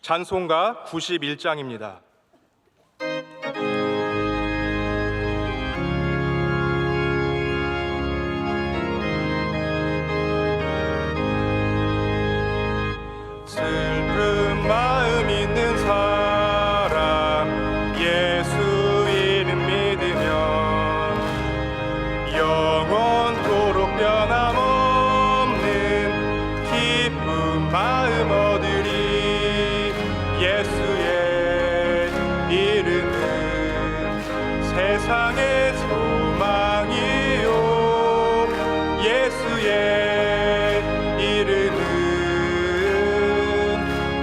찬송가 91장입니다. 슬픈 마음 있는 사람 예수 이름 믿으면 영원토록 변함없는 기쁜 마음 얻으리. 예수의 이름은 세상의 소망이요, 예수의 이름은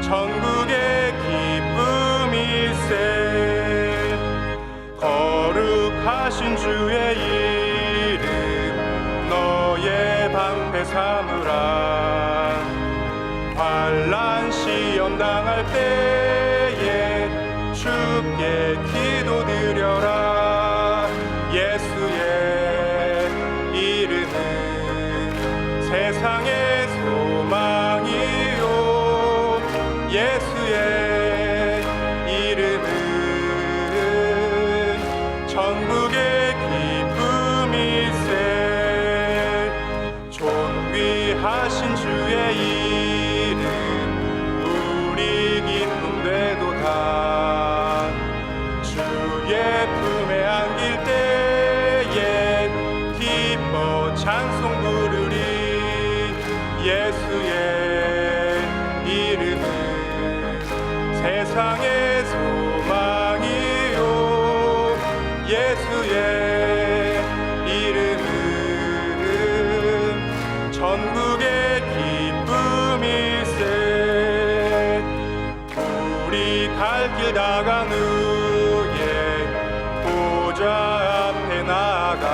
천국의 기쁨일세. 거룩하신 주의 이름 너의 방패 삼으라. 환난 시험 당할 때에 주께 기도드려라. 예수의 이름은 세상의 소망이요, 예수의 이름은 천국의 기쁨일세. 존귀하신 주의 이름 우리 기쁨되도다. 주의 품에 안길 때에 기뻐 찬송 부르리. 예수의 이름은 세상의 소망이요, 예수의 이름은 천국의 기쁨일세. 우리 갈 길 다간 후에 보좌 앞에 나아가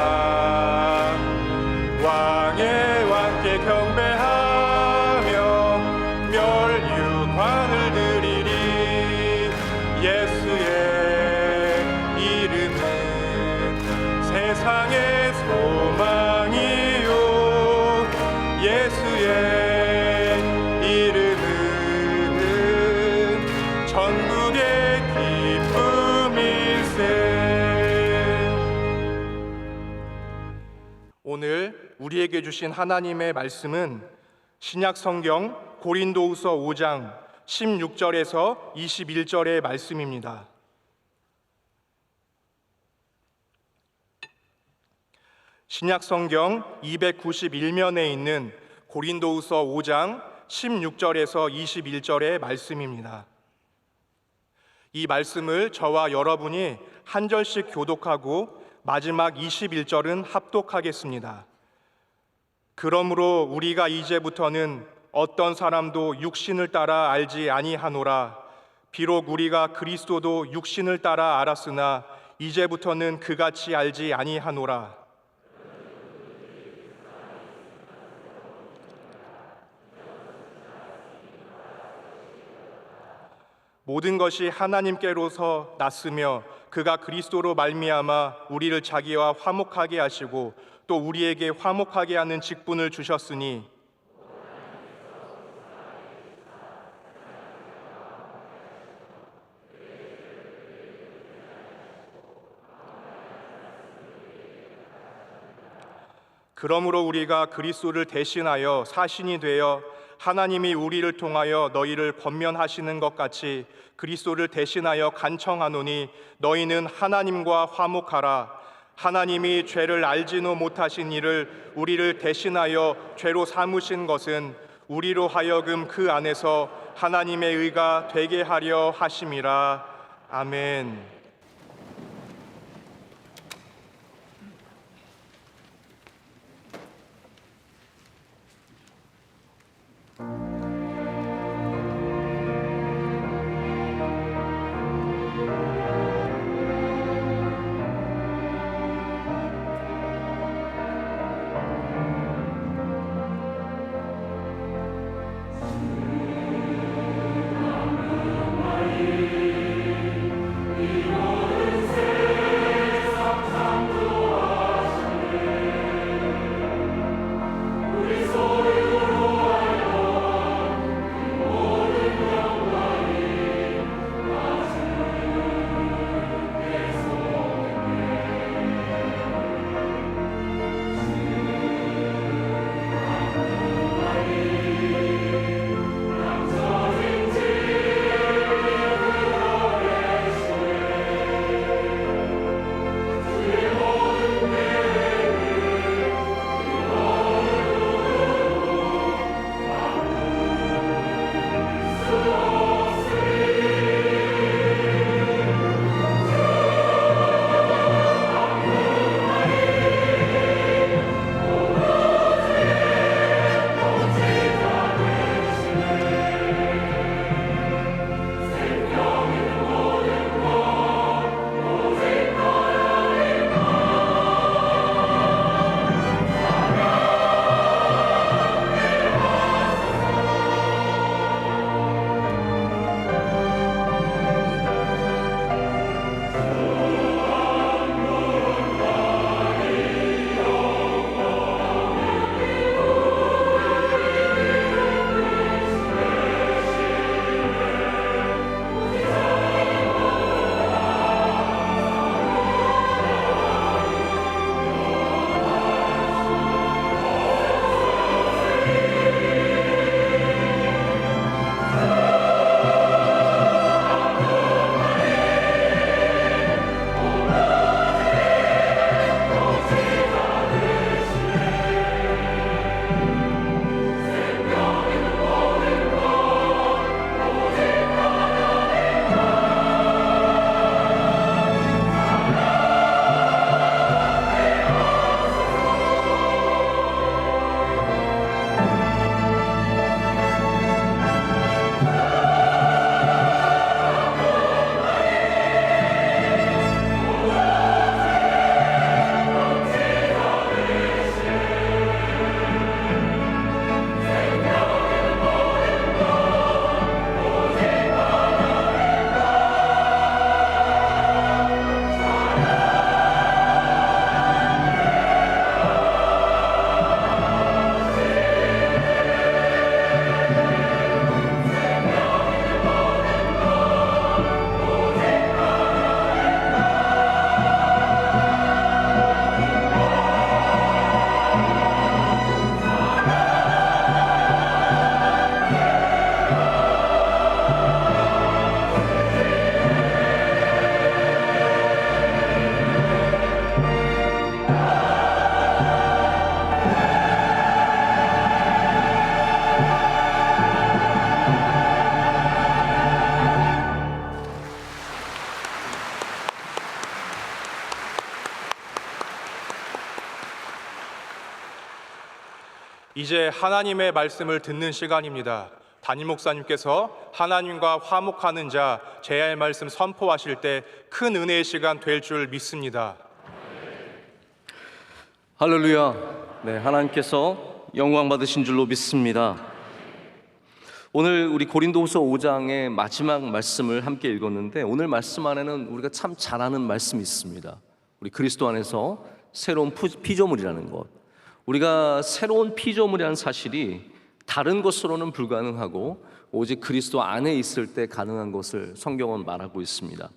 왕의 왕께 경배하며 멸류관을 드리리. 예수의 이름은 세상의 소망이요, 예수의 이름은 천국의 기쁨일세. 오늘 우리에게 주신 하나님의 말씀은 신약 성경 고린도후서 5장 16절에서 21절의 말씀입니다. 신약 성경 291면에 있는 고린도후서 5장 16절에서 21절의 말씀입니다. 이 말씀을 저와 여러분이 한 절씩 교독하고 마지막 21절은 합독하겠습니다. 그러므로 우리가 이제부터는 어떤 사람도 육신을 따라 알지 아니하노라. 비록 우리가 그리스도도 육신을 따라 알았으나 이제부터는 그같이 알지 아니하노라. 모든 것이 하나님께로서 났으며 그가 그리스도로 말미암아 우리를 자기와 화목하게 하시고 또 우리에게 화목하게 하는 직분을 주셨으니 그러므로 우리가 그리스도를 대신하여 사신이 되어 하나님이 우리를 통하여 너희를 권면하시는 것 같이 그리스도를 대신하여 간청하노니 너희는 하나님과 화목하라. 하나님이 죄를 알지도 못하신 이를 우리를 대신하여 죄로 삼으신 것은 우리로 하여금 그 안에서 하나님의 의가 되게 하려 하심이라. 아멘. We 이제 하나님의 말씀을 듣는 시간입니다. 담임 목사님께서 하나님과 화목하는 자 제야의 말씀 선포하실 때 큰 은혜의 시간 될 줄 믿습니다. 할렐루야. 네, 하나님께서 영광 받으신 줄로 믿습니다. 오늘 우리 고린도후서 5장의 마지막 말씀을 함께 읽었는데, 오늘 말씀 안에는 우리가 참 잘 아는 말씀이 있습니다. 우리 그리스도 안에서 새로운 피조물이라는 것, 우리가 새로운 피조물이라는 사실이 다른 것으로는 불가능하고 오직 그리스도 안에 있을 때 가능한 것을 성경은 말하고 있습니다.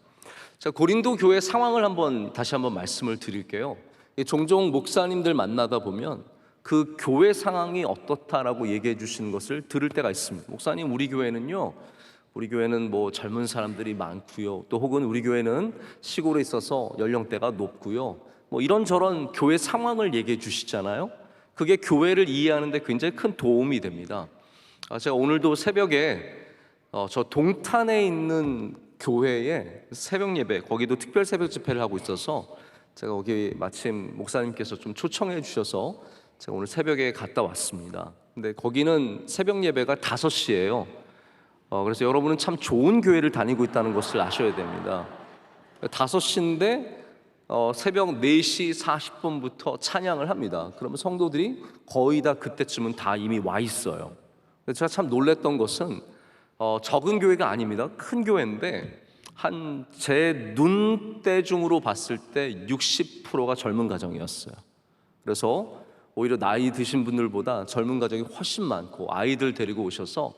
자, 고린도 교회 상황을 다시 한번 말씀을 드릴게요. 종종 목사님들 만나다 보면 그 교회 상황이 어떻다라고 얘기해 주시는 것을 들을 때가 있습니다. 목사님, 우리 교회는 뭐 젊은 사람들이 많고요, 또 혹은 우리 교회는 시골에 있어서 연령대가 높고요, 뭐 이런저런 교회 상황을 얘기해 주시잖아요. 그게 교회를 이해하는 데 굉장히 큰 도움이 됩니다. 제가 오늘도 새벽에 저 동탄에 있는 교회에 새벽 예배, 거기도 특별 새벽 집회를 하고 있어서 제가 거기 마침 목사님께서 좀 초청해 주셔서 제가 오늘 새벽에 갔다 왔습니다. 근데 거기는 새벽 예배가 5시예요. 그래서 여러분은 참 좋은 교회를 다니고 있다는 것을 아셔야 됩니다. 5시인데 새벽 4시 40분부터 찬양을 합니다. 그러면 성도들이 거의 다 그때쯤은 다 이미 와 있어요. 제가 참 놀랬던 것은 적은 교회가 아닙니다. 큰 교회인데 한 제 눈대중으로 봤을 때 60%가 젊은 가정이었어요. 그래서 오히려 나이 드신 분들보다 젊은 가정이 훨씬 많고 아이들 데리고 오셔서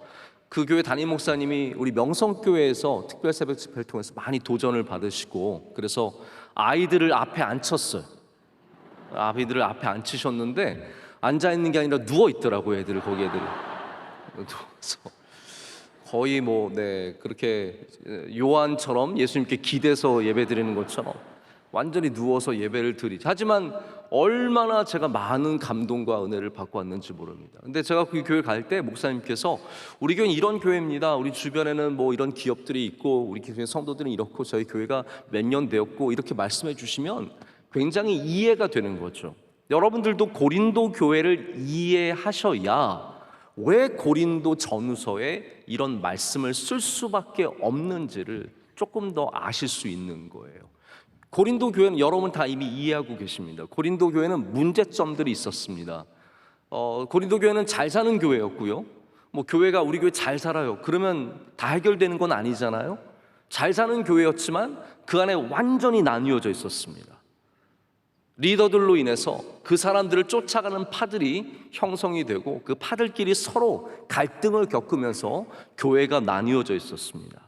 그 교회 담임 목사님이 우리 명성교회에서 특별 새벽 집회를 통해서 많이 도전을 받으시고, 그래서 아이들을 앞에 앉혔어요. 아이들을 앞에 앉히셨는데 앉아 있는 게 아니라 누워 있더라고요. 애들이 누워서 거의 그렇게 요한처럼 예수님께 기대서 예배 드리는 것처럼 완전히 누워서 예배를 드리죠. 하지만 얼마나 제가 많은 감동과 은혜를 받고 왔는지 모릅니다. 근데 제가 그 교회 갈 때 목사님께서 우리 교회는 이런 교회입니다, 우리 주변에는 뭐 이런 기업들이 있고 우리 교회 성도들은 이렇고 저희 교회가 몇 년 되었고 이렇게 말씀해 주시면 굉장히 이해가 되는 거죠. 여러분들도 고린도 교회를 이해하셔야 왜 고린도 전후서에 이런 말씀을 쓸 수밖에 없는지를 조금 더 아실 수 있는 거예요. 고린도 교회는 여러분 다 이미 이해하고 계십니다. 고린도 교회는 문제점들이 있었습니다. 고린도 교회는 잘 사는 교회였고요, 뭐 교회가 우리 교회 잘 살아요 그러면 다 해결되는 건 아니잖아요. 잘 사는 교회였지만 그 안에 완전히 나뉘어져 있었습니다. 리더들로 인해서 그 사람들을 쫓아가는 파들이 형성이 되고 그 파들끼리 서로 갈등을 겪으면서 교회가 나뉘어져 있었습니다.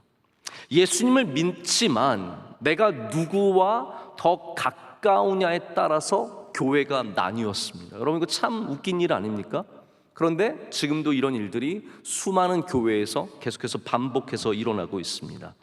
예수님을 믿지만 내가 누구와 더 가까우냐에 따라서 교회가 나뉘었습니다. 여러분, 이거 참 웃긴 일 아닙니까? 그런데 지금도 이런 일들이 수많은 교회에서 계속해서 반복해서 일어나고 있습니다.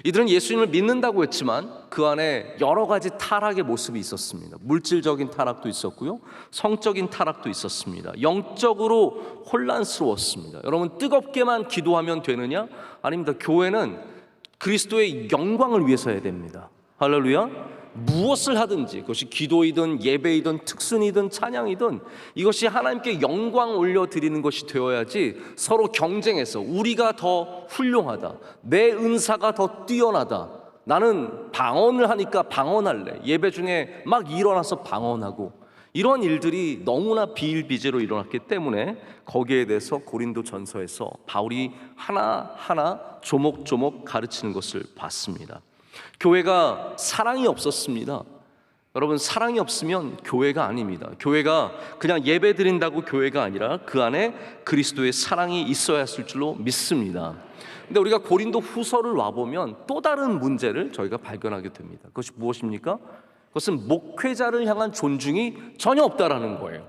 이들은 예수님을 믿는다고 했지만 그 안에 여러 가지 타락의 모습이 있었습니다. 물질적인 타락도 있었고요, 성적인 타락도 있었습니다. 영적으로 혼란스러웠습니다. 여러분, 뜨겁게만 기도하면 되느냐? 아닙니다. 교회는 그리스도의 영광을 위해서 해야 됩니다. 할렐루야. 무엇을 하든지, 그것이 기도이든 예배이든 특순이든 찬양이든 이것이 하나님께 영광 올려드리는 것이 되어야지 서로 경쟁해서 우리가 더 훌륭하다, 내 은사가 더 뛰어나다, 나는 방언을 하니까 방언할래, 예배 중에 막 일어나서 방언하고, 이런 일들이 너무나 비일비재로 일어났기 때문에 거기에 대해서 고린도 전서에서 바울이 하나하나 조목조목 가르치는 것을 봤습니다. 교회가 사랑이 없었습니다. 여러분, 사랑이 없으면 교회가 아닙니다. 교회가 그냥 예배 드린다고 교회가 아니라 그 안에 그리스도의 사랑이 있어야 했을 줄로 믿습니다. 근데 우리가 고린도 후서를 와보면 또 다른 문제를 저희가 발견하게 됩니다. 그것이 무엇입니까? 그것은 목회자를 향한 존중이 전혀 없다라는 거예요.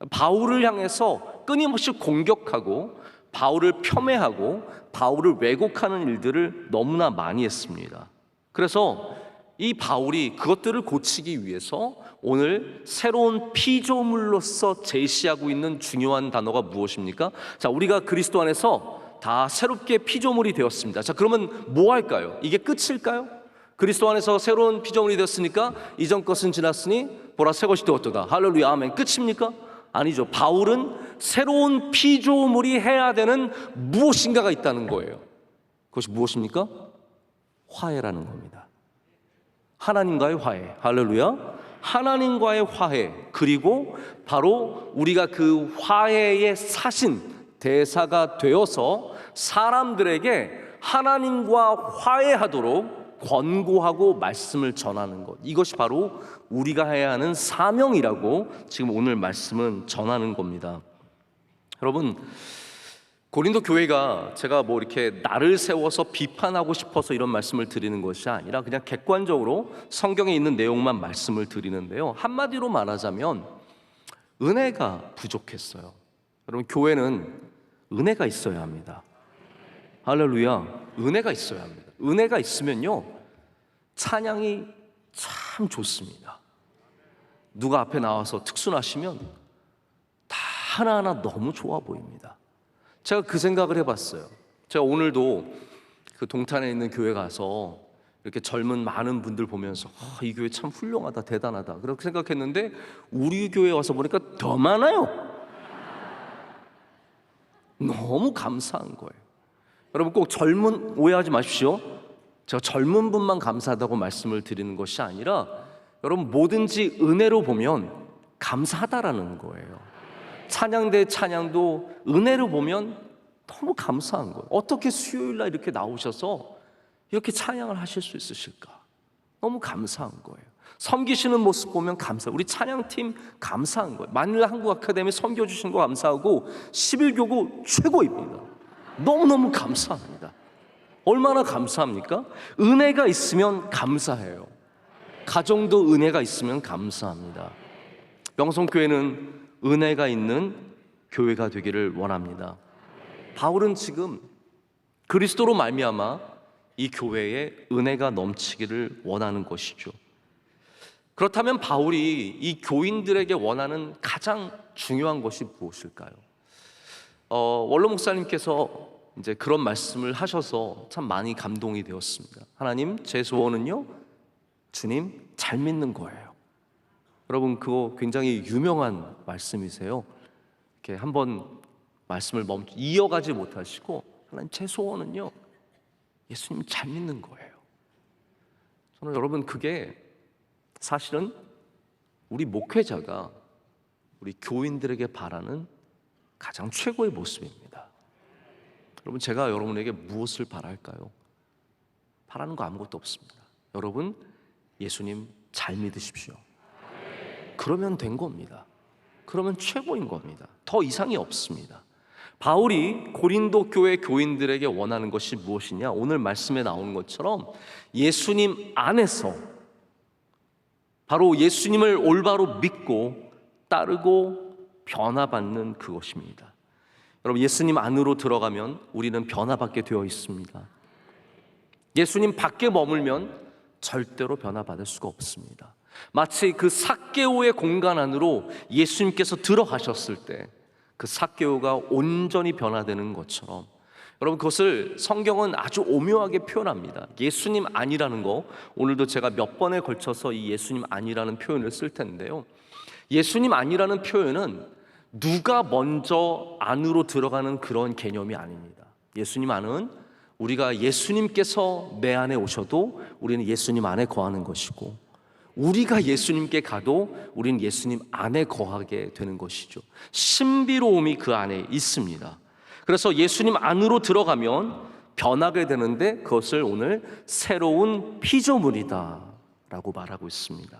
바울을 향해서 끊임없이 공격하고 바울을 폄훼하고 바울을 왜곡하는 일들을 너무나 많이 했습니다. 그래서 이 바울이 그것들을 고치기 위해서 오늘 새로운 피조물로서 제시하고 있는 중요한 단어가 무엇입니까? 자, 우리가 그리스도 안에서 다 새롭게 피조물이 되었습니다. 자, 그러면 뭐 할까요? 이게 끝일까요? 그리스도 안에서 새로운 피조물이 되었으니까 이전 것은 지났으니 보라 새 것이 되었도다. 할렐루야, 아멘. 끝입니까? 아니죠. 바울은 새로운 피조물이 해야 되는 무엇인가가 있다는 거예요. 그것이 무엇입니까? 화해라는 겁니다. 하나님과의 화해. 할렐루야. 하나님과의 화해. 그리고 바로 우리가 그 화해의 사신, 대사가 되어서 사람들에게 하나님과 화해하도록 권고하고 말씀을 전하는 것. 이것이 바로 우리가 해야 하는 사명이라고 지금 오늘 말씀은 전하는 겁니다. 여러분, 고린도 교회가 제가 뭐 이렇게 나를 세워서 비판하고 싶어서 이런 말씀을 드리는 것이 아니라 그냥 객관적으로 성경에 있는 내용만 말씀을 드리는데요. 한마디로 말하자면 은혜가 부족했어요. 여러분, 교회는 은혜가 있어야 합니다. 할렐루야. 은혜가 있어야 합니다. 은혜가 있으면요, 찬양이 참 좋습니다. 누가 앞에 나와서 특순하시면 다 하나하나 너무 좋아 보입니다. 제가 그 생각을 해봤어요. 제가 오늘도 그 동탄에 있는 교회 가서 이렇게 젊은 많은 분들 보면서 이 교회 참 훌륭하다, 대단하다 그렇게 생각했는데 우리 교회 와서 보니까 더 많아요. 너무 감사한 거예요. 여러분, 꼭 젊은 오해하지 마십시오. 제가 젊은 분만 감사하다고 말씀을 드리는 것이 아니라 여러분, 뭐든지 은혜로 보면 감사하다라는 거예요. 찬양대 찬양도 은혜로 보면 너무 감사한 거예요. 어떻게 수요일날 이렇게 나오셔서 이렇게 찬양을 하실 수 있으실까? 너무 감사한 거예요. 섬기시는 모습 보면 감사. 우리 찬양팀 감사한 거예요. 만일 한국 아카데미 섬겨주신 거 감사하고 11교구 최고입니다. 너무너무 감사합니다. 얼마나 감사합니까? 은혜가 있으면 감사해요. 가정도 은혜가 있으면 감사합니다. 명성교회는 은혜가 있는 교회가 되기를 원합니다. 바울은 지금 그리스도로 말미암아 이 교회에 은혜가 넘치기를 원하는 것이죠. 그렇다면 바울이 이 교인들에게 원하는 가장 중요한 것이 무엇일까요? 원로 목사님께서 이제 그런 말씀을 하셔서 참 많이 감동이 되었습니다. 하나님, 제 소원은요, 주님 잘 믿는 거예요. 여러분, 그거 굉장히 유명한 말씀이세요. 이렇게 한번 말씀을 이어가지 못하시고, 하나님, 제 소원은요, 예수님 잘 믿는 거예요. 저는 여러분, 그게 사실은 우리 목회자가 우리 교인들에게 바라는 가장 최고의 모습입니다. 여러분, 제가 여러분에게 무엇을 바랄까요? 바라는 거 아무것도 없습니다. 여러분, 예수님 잘 믿으십시오. 그러면 된 겁니다. 그러면 최고인 겁니다. 더 이상이 없습니다. 바울이 고린도 교회 교인들에게 원하는 것이 무엇이냐? 오늘 말씀에 나오는 것처럼 예수님 안에서 바로 예수님을 올바로 믿고 따르고 변화받는 그것입니다. 여러분, 예수님 안으로 들어가면 우리는 변화받게 되어 있습니다. 예수님 밖에 머물면 절대로 변화받을 수가 없습니다. 마치 그 삭개오의 공간 안으로 예수님께서 들어가셨을 때 그 삭개오가 온전히 변화되는 것처럼, 여러분, 그것을 성경은 아주 오묘하게 표현합니다. 예수님 아니라는 거, 오늘도 제가 몇 번에 걸쳐서 이 예수님 아니라는 표현을 쓸 텐데요, 예수님 아니라는 표현은 누가 먼저 안으로 들어가는 그런 개념이 아닙니다. 예수님 안은 우리가 예수님께서 내 안에 오셔도 우리는 예수님 안에 거하는 것이고, 우리가 예수님께 가도 우리는 예수님 안에 거하게 되는 것이죠. 신비로움이 그 안에 있습니다. 그래서 예수님 안으로 들어가면 변하게 되는데 그것을 오늘 새로운 피조물이다 라고 말하고 있습니다.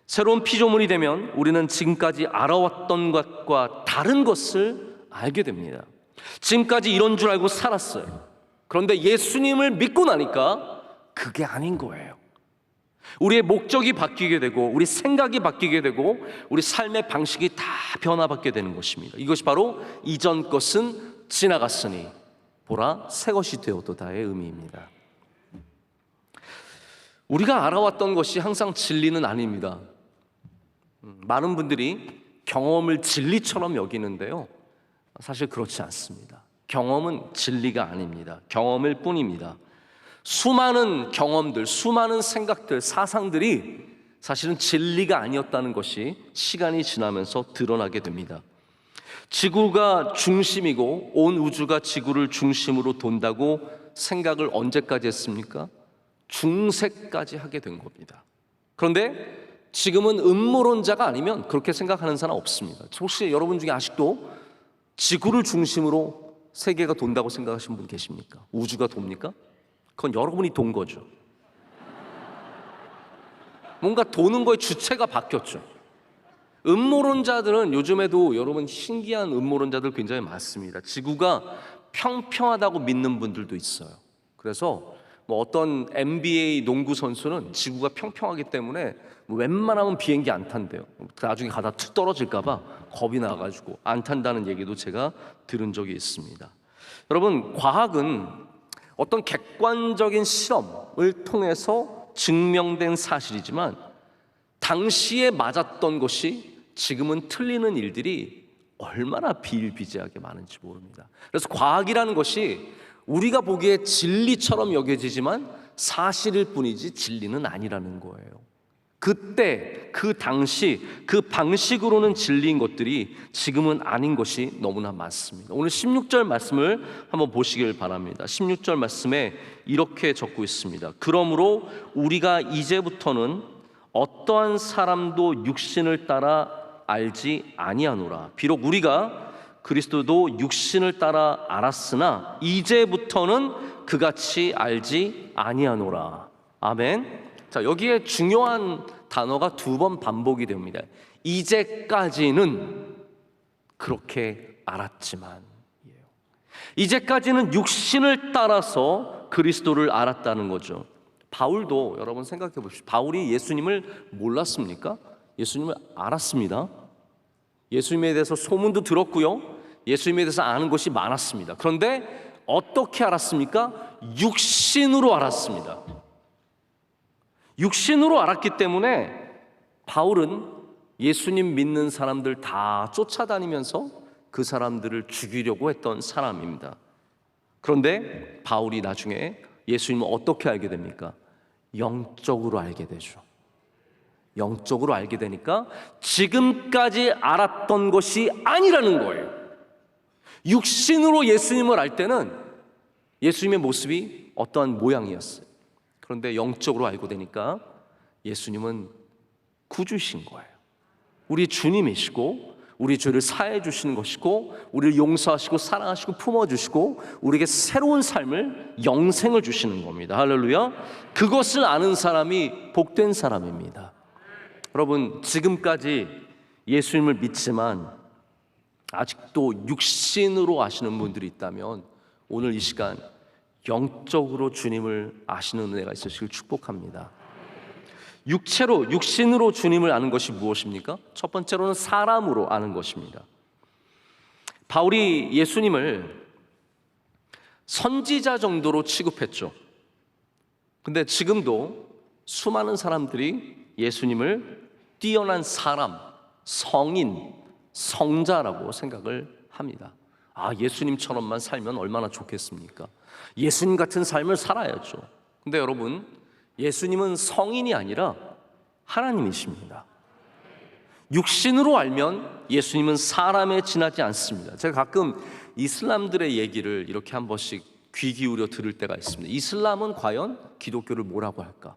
새로운 피조물이 되면 우리는 지금까지 알아왔던 것과 다른 것을 알게 됩니다. 지금까지 이런 줄 알고 살았어요. 그런데 예수님을 믿고 나니까 그게 아닌 거예요. 우리의 목적이 바뀌게 되고 우리 생각이 바뀌게 되고 우리 삶의 방식이 다 변화받게 되는 것입니다. 이것이 바로 이전 것은 지나갔으니 보라 새 것이 되었도다의 의미입니다. 우리가 알아왔던 것이 항상 진리는 아닙니다. 많은 분들이 경험을 진리처럼 여기는데요, 사실 그렇지 않습니다. 경험은 진리가 아닙니다. 경험일 뿐입니다. 수많은 경험들, 수많은 생각들, 사상들이 사실은 진리가 아니었다는 것이 시간이 지나면서 드러나게 됩니다. 지구가 중심이고 온 우주가 지구를 중심으로 돈다고 생각을 언제까지 했습니까? 중세까지 하게 된 겁니다. 그런데 지금은 음모론자가 아니면 그렇게 생각하는 사람 없습니다. 혹시 여러분 중에 아직도 지구를 중심으로 세계가 돈다고 생각하시는 분 계십니까? 우주가 돕니까? 그건 여러분이 돈 거죠. 뭔가 도는 거의 주체가 바뀌었죠. 음모론자들은 요즘에도 여러분 신기한 음모론자들 굉장히 많습니다. 지구가 평평하다고 믿는 분들도 있어요. 그래서 뭐 어떤 NBA 농구 선수는 지구가 평평하기 때문에 웬만하면 비행기 안 탄대요. 나중에 가다 툭 떨어질까 봐 겁이 나가지고 안 탄다는 얘기도 제가 들은 적이 있습니다. 여러분, 과학은 어떤 객관적인 실험을 통해서 증명된 사실이지만 당시에 맞았던 것이 지금은 틀리는 일들이 얼마나 비일비재하게 많은지 모릅니다. 그래서 과학이라는 것이 우리가 보기에 진리처럼 여겨지지만 사실일 뿐이지 진리는 아니라는 거예요. 그때 그 당시 그 방식으로는 진리인 것들이 지금은 아닌 것이 너무나 많습니다. 오늘 16절 말씀을 한번 보시길 바랍니다. 16절 말씀에 이렇게 적고 있습니다. 그러므로 우리가 이제부터는 어떠한 사람도 육신을 따라 알지 아니하노라. 비록 우리가 그리스도도 육신을 따라 알았으나 이제부터는 그같이 알지 아니하노라. 아멘. 자, 여기에 중요한 단어가 두 번 반복이 됩니다. 이제까지는 그렇게 알았지만, 이제까지는 육신을 따라서 그리스도를 알았다는 거죠. 바울도 여러분 생각해 보십시오. 바울이 예수님을 몰랐습니까? 예수님을 알았습니다. 예수님에 대해서 소문도 들었고요, 예수님에 대해서 아는 것이 많았습니다. 그런데 어떻게 알았습니까? 육신으로 알았습니다. 육신으로 알았기 때문에 바울은 예수님 믿는 사람들 다 쫓아다니면서 그 사람들을 죽이려고 했던 사람입니다. 그런데 바울이 나중에 예수님을 어떻게 알게 됩니까? 영적으로 알게 되죠. 영적으로 알게 되니까 지금까지 알았던 것이 아니라는 거예요. 육신으로 예수님을 알 때는 예수님의 모습이 어떠한 모양이었어요. 그런데 영적으로 알고 되니까 예수님은 구주신 거예요. 우리 주님이시고 우리 죄를 사해 주시는 것이고 우리를 용서하시고 사랑하시고 품어주시고 우리에게 새로운 삶을, 영생을 주시는 겁니다. 할렐루야. 그것을 아는 사람이 복된 사람입니다. 여러분, 지금까지 예수님을 믿지만 아직도 육신으로 아시는 분들이 있다면 오늘 이 시간 영적으로 주님을 아시는 은혜가 있으시길 축복합니다. 육신으로 주님을 아는 것이 무엇입니까? 첫 번째로는 사람으로 아는 것입니다. 바울이 예수님을 선지자 정도로 취급했죠. 근데 지금도 수많은 사람들이 예수님을 뛰어난 사람, 성인, 성자라고 생각을 합니다. 아, 예수님처럼만 살면 얼마나 좋겠습니까? 예수님 같은 삶을 살아야죠. 근데 여러분, 예수님은 성인이 아니라 하나님이십니다. 육신으로 알면 예수님은 사람에 지나지 않습니다. 제가 가끔 이슬람들의 얘기를 이렇게 한 번씩 귀 기울여 들을 때가 있습니다. 이슬람은 과연 기독교를 뭐라고 할까?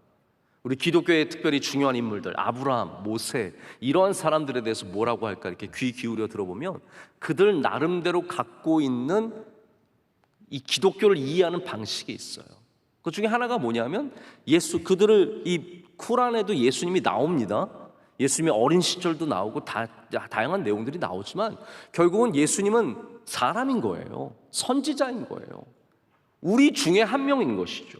우리 기독교의 특별히 중요한 인물들, 아브라함, 모세, 이런 사람들에 대해서 뭐라고 할까 이렇게 귀 기울여 들어보면 그들 나름대로 갖고 있는 이 기독교를 이해하는 방식이 있어요. 그 중에 하나가 뭐냐면 그들을 이 쿠란에도 예수님이 나옵니다. 예수님의 어린 시절도 나오고 다양한 내용들이 나오지만 결국은 예수님은 사람인 거예요. 선지자인 거예요. 우리 중에 한 명인 것이죠.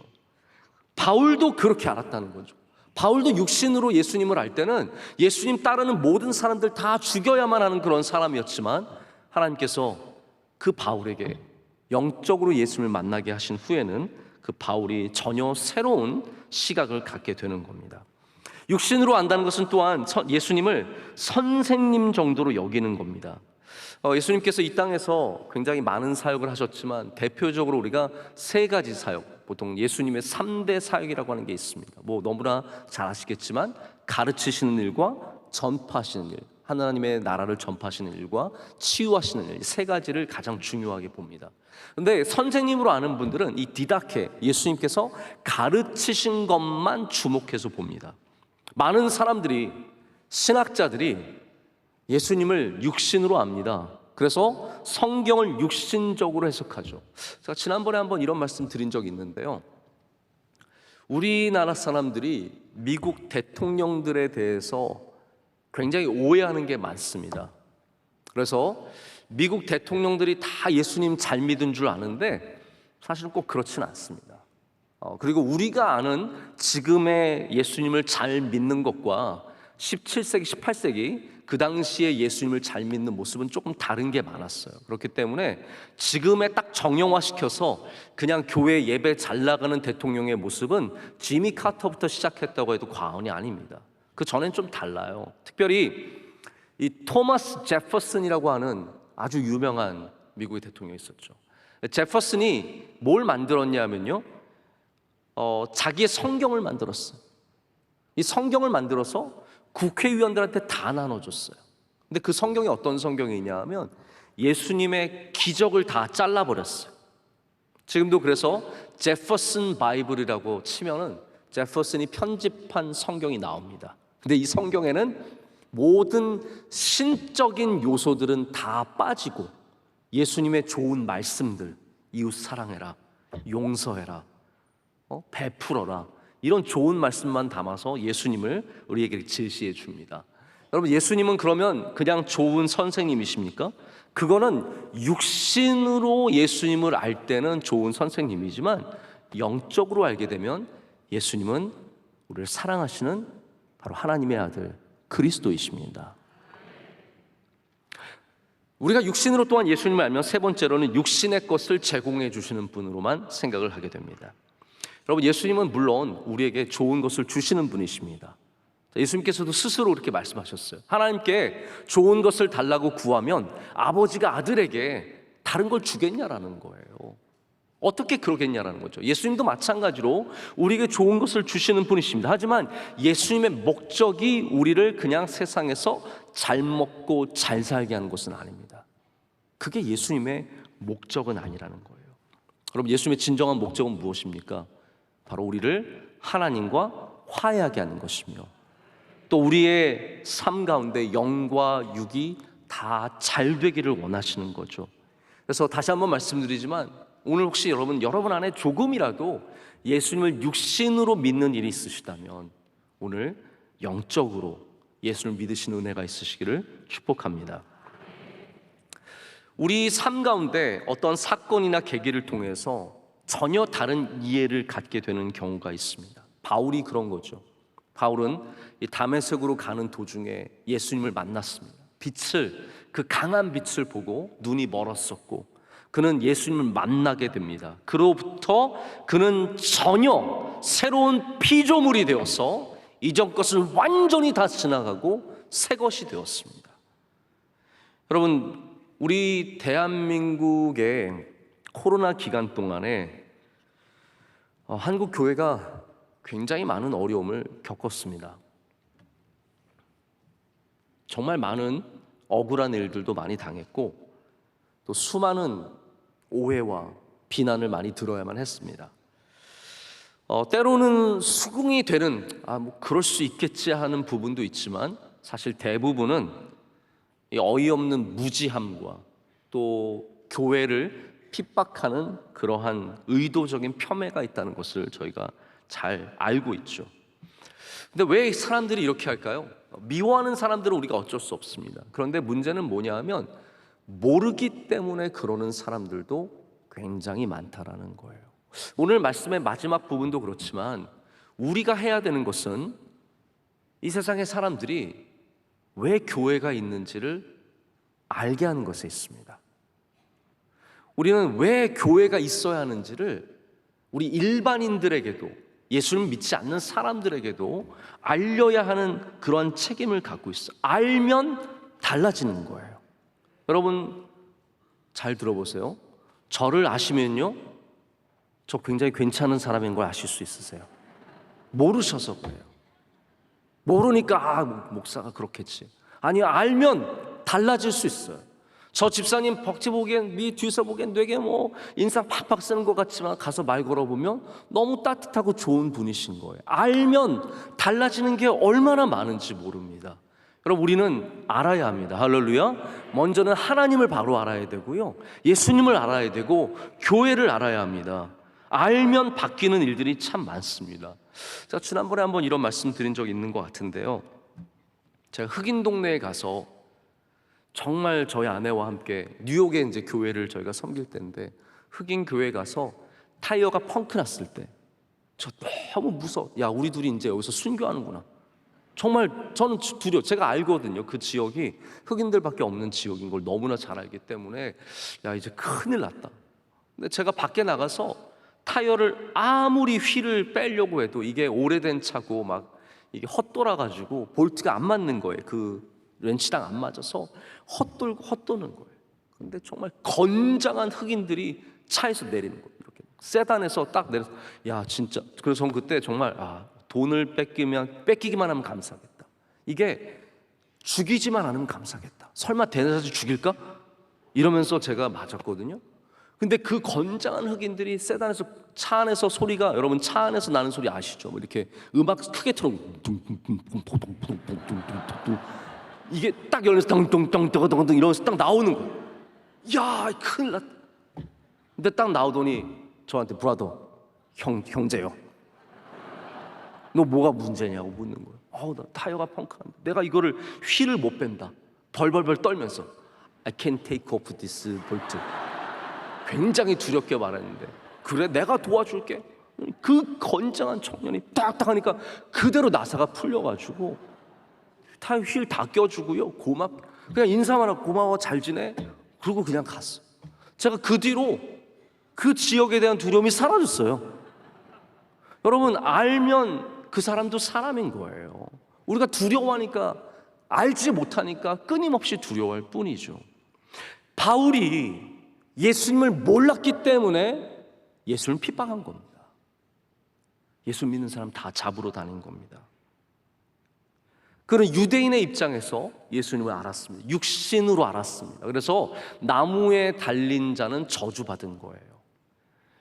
바울도 그렇게 알았다는 거죠. 바울도 육신으로 예수님을 알 때는 예수님 따르는 모든 사람들 다 죽여야만 하는 그런 사람이었지만 하나님께서 그 바울에게 영적으로 예수님을 만나게 하신 후에는 그 바울이 전혀 새로운 시각을 갖게 되는 겁니다. 육신으로 안다는 것은 또한 예수님을 선생님 정도로 여기는 겁니다. 예수님께서 이 땅에서 굉장히 많은 사역을 하셨지만 대표적으로 우리가 세 가지 사역, 보통 예수님의 3대 사역이라고 하는 게 있습니다. 뭐 너무나 잘 아시겠지만 가르치시는 일과 전파하시는 일, 하나님의 나라를 전파하시는 일과 치유하시는 일, 세 가지를 가장 중요하게 봅니다. 근데 선생님으로 아는 분들은 이 디다케, 예수님께서 가르치신 것만 주목해서 봅니다. 많은 사람들이, 신학자들이 예수님을 육신으로 압니다. 그래서 성경을 육신적으로 해석하죠. 제가 지난번에 한번 이런 말씀 드린 적이 있는데요, 우리나라 사람들이 미국 대통령들에 대해서 굉장히 오해하는 게 많습니다. 그래서 미국 대통령들이 다 예수님 잘 믿은 줄 아는데 사실은 꼭 그렇지는 않습니다. 그리고 우리가 아는 지금의 예수님을 잘 믿는 것과 17세기, 18세기 그 당시에 예수님을 잘 믿는 모습은 조금 다른 게 많았어요. 그렇기 때문에 지금에 딱 정형화시켜서 그냥 교회 예배 잘 나가는 대통령의 모습은 지미 카터부터 시작했다고 해도 과언이 아닙니다. 그 전엔 좀 달라요. 특별히 이 토마스 제퍼슨이라고 하는 아주 유명한 미국의 대통령이 있었죠. 제퍼슨이 뭘 만들었냐면요, 자기의 성경을 만들었어요. 이 성경을 만들어서 국회의원들한테 다 나눠줬어요. 근데 그 성경이 어떤 성경이냐 하면 예수님의 기적을 다 잘라버렸어요. 지금도 그래서 제퍼슨 바이블이라고 치면은 제퍼슨이 편집한 성경이 나옵니다. 근데 이 성경에는 모든 신적인 요소들은 다 빠지고 예수님의 좋은 말씀들, 이웃 사랑해라, 용서해라, 베풀어라, 이런 좋은 말씀만 담아서 예수님을 우리에게 제시해 줍니다. 여러분, 예수님은 그러면 그냥 좋은 선생님이십니까? 그거는 육신으로 예수님을 알 때는 좋은 선생님이지만 영적으로 알게 되면 예수님은 우리를 사랑하시는 바로 하나님의 아들 그리스도이십니다. 우리가 육신으로 또한 예수님을 알면 세 번째로는 육신의 것을 제공해 주시는 분으로만 생각을 하게 됩니다. 여러분, 예수님은 물론 우리에게 좋은 것을 주시는 분이십니다. 예수님께서도 스스로 그렇게 말씀하셨어요. 하나님께 좋은 것을 달라고 구하면 아버지가 아들에게 다른 걸 주겠냐라는 거예요. 어떻게 그러겠냐라는 거죠. 예수님도 마찬가지로 우리에게 좋은 것을 주시는 분이십니다. 하지만 예수님의 목적이 우리를 그냥 세상에서 잘 먹고 잘 살게 하는 것은 아닙니다. 그게 예수님의 목적은 아니라는 거예요. 그럼 예수님의 진정한 목적은 무엇입니까? 바로 우리를 하나님과 화해하게 하는 것이며 또 우리의 삶 가운데 영과 육이 다 잘 되기를 원하시는 거죠. 그래서 다시 한번 말씀드리지만 오늘 혹시 여러분 안에 조금이라도 예수님을 육신으로 믿는 일이 있으시다면 오늘 영적으로 예수를 믿으시는 은혜가 있으시기를 축복합니다. 우리 삶 가운데 어떤 사건이나 계기를 통해서 전혀 다른 이해를 갖게 되는 경우가 있습니다. 바울이 그런 거죠. 바울은 이 다메섹으로 가는 도중에 예수님을 만났습니다. 그 강한 빛을 보고 눈이 멀었었고 그는 예수님을 만나게 됩니다. 그로부터 그는 전혀 새로운 피조물이 되어서 이전 것을 완전히 다 지나가고 새 것이 되었습니다. 여러분, 우리 대한민국의 코로나 기간 동안에 한국 교회가 굉장히 많은 어려움을 겪었습니다. 정말 많은 억울한 일들도 많이 당했고 또 수많은 오해와 비난을 많이 들어야만 했습니다. 때로는 수긍이 되는 뭐 그럴 수 있겠지 하는 부분도 있지만 사실 대부분은 이 어이없는 무지함과 또 교회를 핍박하는 그러한 의도적인 폄훼가 있다는 것을 저희가 잘 알고 있죠. 근데 왜 사람들이 이렇게 할까요? 미워하는 사람들은 우리가 어쩔 수 없습니다. 그런데 문제는 뭐냐 하면 모르기 때문에 그러는 사람들도 굉장히 많다라는 거예요. 오늘 말씀의 마지막 부분도 그렇지만 우리가 해야 되는 것은 이 세상의 사람들이 왜 교회가 있는지를 알게 하는 것에 있습니다. 우리는 왜 교회가 있어야 하는지를 우리 일반인들에게도 예수를 믿지 않는 사람들에게도 알려야 하는 그런 책임을 갖고 있어요. 알면 달라지는 거예요. 여러분 잘 들어보세요. 저를 아시면요, 저 굉장히 괜찮은 사람인 걸 아실 수 있으세요. 모르셔서 그래요. 모르니까 목사가 그렇겠지. 아니요, 알면 달라질 수 있어요. 저 집사님 벅지 보기엔, 뒤에서 보기엔 되게 인상 팍팍 쓰는 것 같지만 가서 말 걸어보면 너무 따뜻하고 좋은 분이신 거예요. 알면 달라지는 게 얼마나 많은지 모릅니다. 여러분, 우리는 알아야 합니다. 할렐루야. 먼저는 하나님을 바로 알아야 되고요, 예수님을 알아야 되고, 교회를 알아야 합니다. 알면 바뀌는 일들이 참 많습니다. 제가 지난번에 한번 이런 말씀 드린 적이 있는 것 같은데요, 제가 흑인 동네에 가서 정말 저희 아내와 함께 뉴욕에 이제 교회를 저희가 섬길 때인데, 흑인 교회에 가서 타이어가 펑크 났을 때 저 너무 무서워. 야, 우리 둘이 이제 여기서 순교하는구나. 정말 저는 두려워. 제가 알거든요, 그 지역이 흑인들밖에 없는 지역인 걸 너무나 잘 알기 때문에, 야, 이제 큰일 났다. 근데 제가 밖에 나가서 타이어를 아무리 휠을 빼려고 해도 이게 오래된 차고 막 이게 헛돌아가지고 볼트가 안 맞는 거예요. 그 렌치랑 안 맞아서 헛도는 거예요. 근데 정말 건장한 흑인들이 차에서 내리는 거예요. 이렇게 세단에서 딱 내려서, 야, 진짜. 그래서 저는 그때 정말 돈을 뺏기기만 하면 감사하겠다. 이게 죽이지만 않으면 감사하겠다. 설마 대낮에 죽일까? 이러면서 제가 맞았거든요. 근데 그 건장한 흑인들이 세단에서, 차 안에서 소리가, 여러분 차 안에서 나는 소리 아시죠? 이렇게 음악 크게 틀어, 이게 딱 열려서 덩덩덩덩덩덩 이러면서 딱 나오는 거예요. 야, 큰일 났다. 근데 딱 나오더니 저한테, 브라더, 형제요, 너 뭐가 문제냐고 묻는 거예요. 나 타이어가 펑크한다. 내가 이거를 휠을 못 뺀다. 벌벌벌 떨면서 I can't take off this bolt. 굉장히 두렵게 말했는데, 그래, 내가 도와줄게. 그 건장한 청년이 딱딱 하니까 그대로 나사가 풀려가지고 타이어 휠 다 껴주고요, 그냥 인사만 하고 고마워, 잘 지내, 그러고 그냥 갔어. 제가 그 뒤로 그 지역에 대한 두려움이 사라졌어요. 여러분, 알면 그 사람도 사람인 거예요. 우리가 두려워하니까, 알지 못하니까 끊임없이 두려워할 뿐이죠. 바울이 예수님을 몰랐기 때문에 예수님을 핍박한 겁니다. 예수 믿는 사람 다 잡으러 다닌 겁니다. 그런 유대인의 입장에서 예수님을 알았습니다. 육신으로 알았습니다. 그래서 나무에 달린 자는 저주받은 거예요.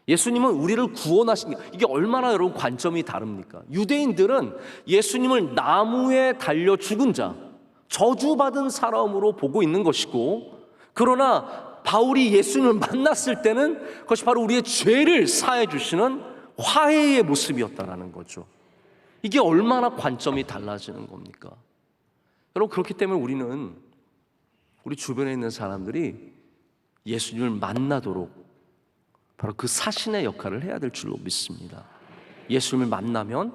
예수님은 우리를 구원하신 게, 이게 얼마나 여러분 관점이 다릅니까? 유대인들은 예수님을 나무에 달려 죽은 자, 저주받은 사람으로 보고 있는 것이고, 그러나 바울이 예수님을 만났을 때는 그것이 바로 우리의 죄를 사해 주시는 화해의 모습이었다라는 거죠. 이게 얼마나 관점이 달라지는 겁니까? 여러분, 그렇기 때문에 우리는 우리 주변에 있는 사람들이 예수님을 만나도록 바로 그 사신의 역할을 해야 될 줄로 믿습니다. 예수님을 만나면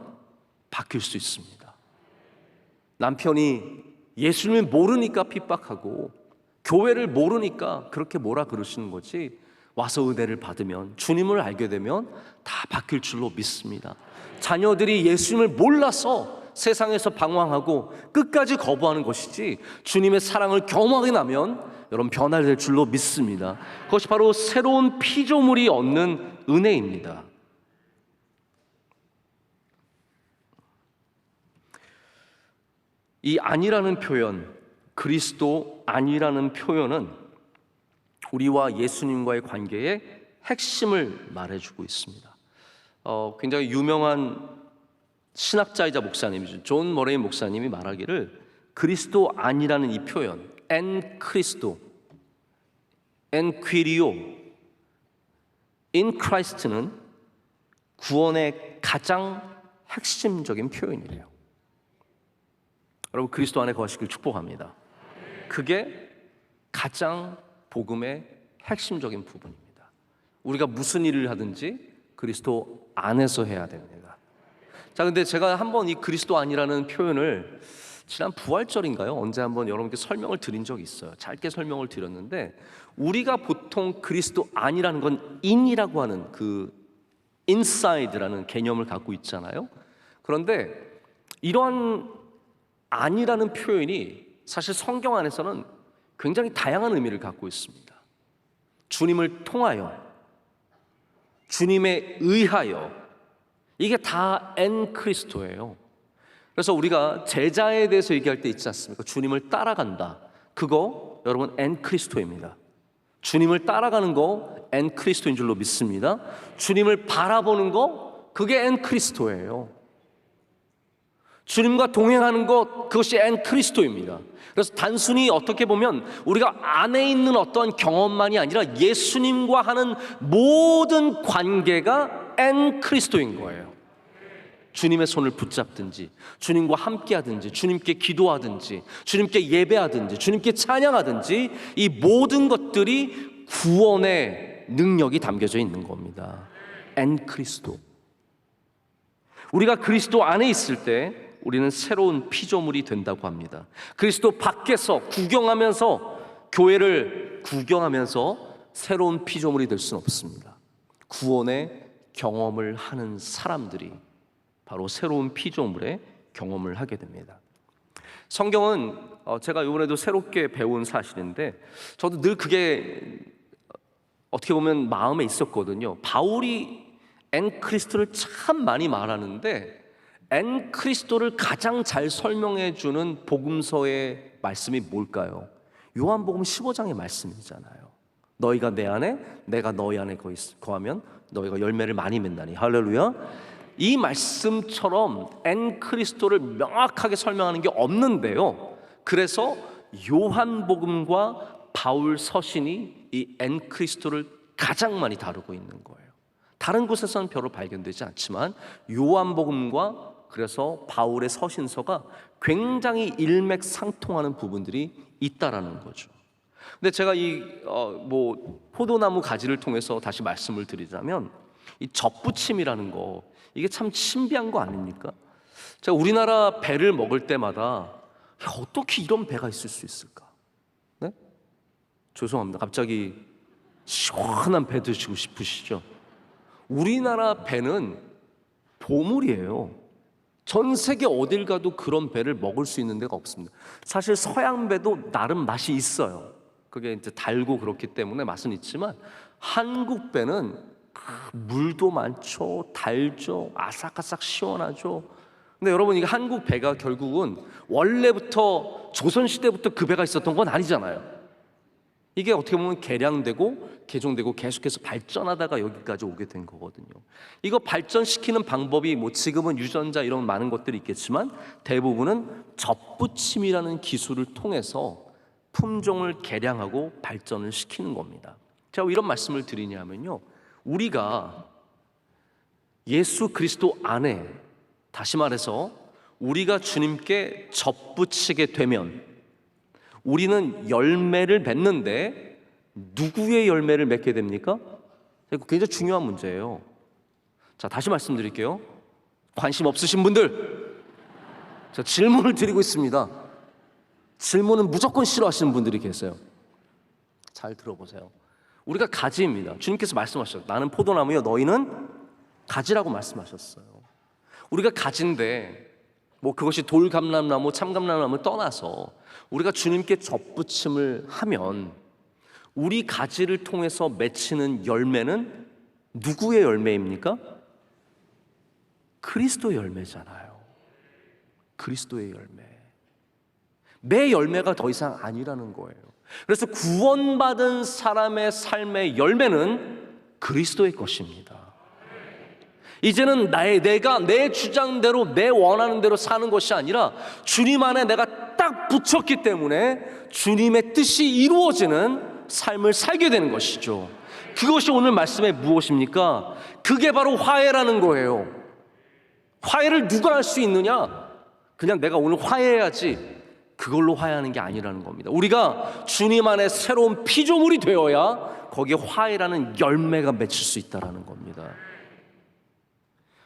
바뀔 수 있습니다. 남편이 예수님을 모르니까 핍박하고 교회를 모르니까 그렇게 뭐라 그러시는 거지, 와서 은혜를 받으면, 주님을 알게 되면 다 바뀔 줄로 믿습니다. 자녀들이 예수님을 몰라서 세상에서 방황하고 끝까지 거부하는 것이지, 주님의 사랑을 경험하게 나면 여러분 변화될 줄로 믿습니다. 그것이 바로 새로운 피조물이 얻는 은혜입니다. 이 아니라는 표현, 그리스도 아니라는 표현은 우리와 예수님과의 관계의 핵심을 말해주고 있습니다. 굉장히 유명한 신학자이자 목사님이죠. 존 머레이 목사님이 말하기를, 그리스도 아니라는 이 표현, 엔 크리스도, 엔 퀴리오, 인 크라이스트는 구원의 가장 핵심적인 표현이래요. 여러분, 그리스도 안에 거하시길 축복합니다. 그게 가장 복음의 핵심적인 부분입니다. 우리가 무슨 일을 하든지 그리스도 안에서 해야 됩니다. 자, 근데 제가 한번 이 그리스도 아니라는 표현을 지난 부활절인가요? 언제 한번 여러분께 설명을 드린 적이 있어요. 짧게 설명을 드렸는데, 우리가 보통 그리스도 아니라는 건 인이라고 하는 그 inside라는 개념을 갖고 있잖아요. 그런데 이러한 아니라는 표현이 사실 성경 안에서는 굉장히 다양한 의미를 갖고 있습니다. 주님을 통하여, 주님에 의하여, 이게 다 엔 크리스토예요. 그래서 우리가 제자에 대해서 얘기할 때 있지 않습니까? 주님을 따라간다. 그거 여러분 엔크리스토입니다. 주님을 따라가는 거 엔크리스토인 줄로 믿습니다. 주님을 바라보는 거 그게 엔크리스토예요. 주님과 동행하는 것 그것이 엔크리스토입니다. 그래서 단순히 어떻게 보면 우리가 안에 있는 어떠한 경험만이 아니라 예수님과 하는 모든 관계가 엔크리스토인 거예요. 주님의 손을 붙잡든지 주님과 함께하든지 주님께 기도하든지 주님께 예배하든지 주님께 찬양하든지 이 모든 것들이 구원의 능력이 담겨져 있는 겁니다. 엔크리스토. 우리가 그리스도 안에 있을 때 우리는 새로운 피조물이 된다고 합니다. 그리스도 밖에서 구경하면서 교회를 구경하면서 새로운 피조물이 될 수는 없습니다. 구원의 경험을 하는 사람들이 바로 새로운 피조물의 경험을 하게 됩니다. 성경은 제가 이번에도 새롭게 배운 사실인데 저도 늘 그게 어떻게 보면 마음에 있었거든요. 바울이 엔크리스토를 참 많이 말하는데 엔크리스토를 가장 잘 설명해 주는 복음서의 말씀이 뭘까요? 요한복음 15장의 말씀이잖아요. 너희가 내 안에 내가 너희 안에 거하면 너희가 열매를 많이 맺나니. 할렐루야. 이 말씀처럼 엔크리스토를 명확하게 설명하는 게 없는데요. 그래서 요한복음과 바울 서신이 이 엔크리스토를 가장 많이 다루고 있는 거예요. 다른 곳에서는 별로 발견되지 않지만 요한복음과 그래서 바울의 서신서가 굉장히 일맥상통하는 부분들이 있다라는 거죠. 근데 제가 이 포도나무 가지를 통해서 다시 말씀을 드리자면 이 접붙임이라는 거 이게 참 신비한 거 아닙니까? 제가 우리나라 배를 먹을 때마다 어떻게 이런 배가 있을 수 있을까? 네? 죄송합니다. 갑자기 시원한 배 드시고 싶으시죠? 우리나라 배는 보물이에요. 전 세계 어딜 가도 그런 배를 먹을 수 있는 데가 없습니다. 사실 서양 배도 나름 맛이 있어요. 그게 이제 달고 그렇기 때문에 맛은 있지만 한국 배는 물도 많죠, 달죠, 아삭아삭 시원하죠. 근데 여러분 이게 한국 배가 결국은 원래부터 조선시대부터 그 배가 있었던 건 아니잖아요. 이게 어떻게 보면 개량되고 개종되고 계속해서 발전하다가 여기까지 오게 된 거거든요. 이거 발전시키는 방법이 지금은 유전자 이런 많은 것들이 있겠지만 대부분은 접붙임이라는 기술을 통해서 품종을 개량하고 발전을 시키는 겁니다. 제가 이런 말씀을 드리냐면요, 우리가 예수 그리스도 안에, 다시 말해서 우리가 주님께 접붙이게 되면 우리는 열매를 맺는데 누구의 열매를 맺게 됩니까? 굉장히 중요한 문제예요. 자, 다시 말씀드릴게요. 관심 없으신 분들, 자, 질문을 드리고 있습니다. 질문은 무조건 싫어하시는 분들이 계세요. 잘 들어보세요. 우리가 가지입니다. 주님께서 말씀하셨어요. 나는 포도나무요, 너희는 가지라고 말씀하셨어요. 우리가 가지인데 그것이 돌감람나무, 참감람나무를 떠나서 우리가 주님께 접붙임을 하면 우리 가지를 통해서 맺히는 열매는 누구의 열매입니까? 그리스도의 열매잖아요. 그리스도의 열매. 내 열매가 더 이상 아니라는 거예요. 그래서 구원받은 사람의 삶의 열매는 그리스도의 것입니다. 이제는 내가 내 주장대로 내 원하는 대로 사는 것이 아니라 주님 안에 내가 딱 붙였기 때문에 주님의 뜻이 이루어지는 삶을 살게 되는 것이죠. 그것이 오늘 말씀의 무엇입니까? 그게 바로 화해라는 거예요. 화해를 누가 할 수 있느냐? 그냥 내가 오늘 화해해야지, 그걸로 화해하는 게 아니라는 겁니다. 우리가 주님 안에 새로운 피조물이 되어야 거기에 화해라는 열매가 맺힐 수 있다는 겁니다.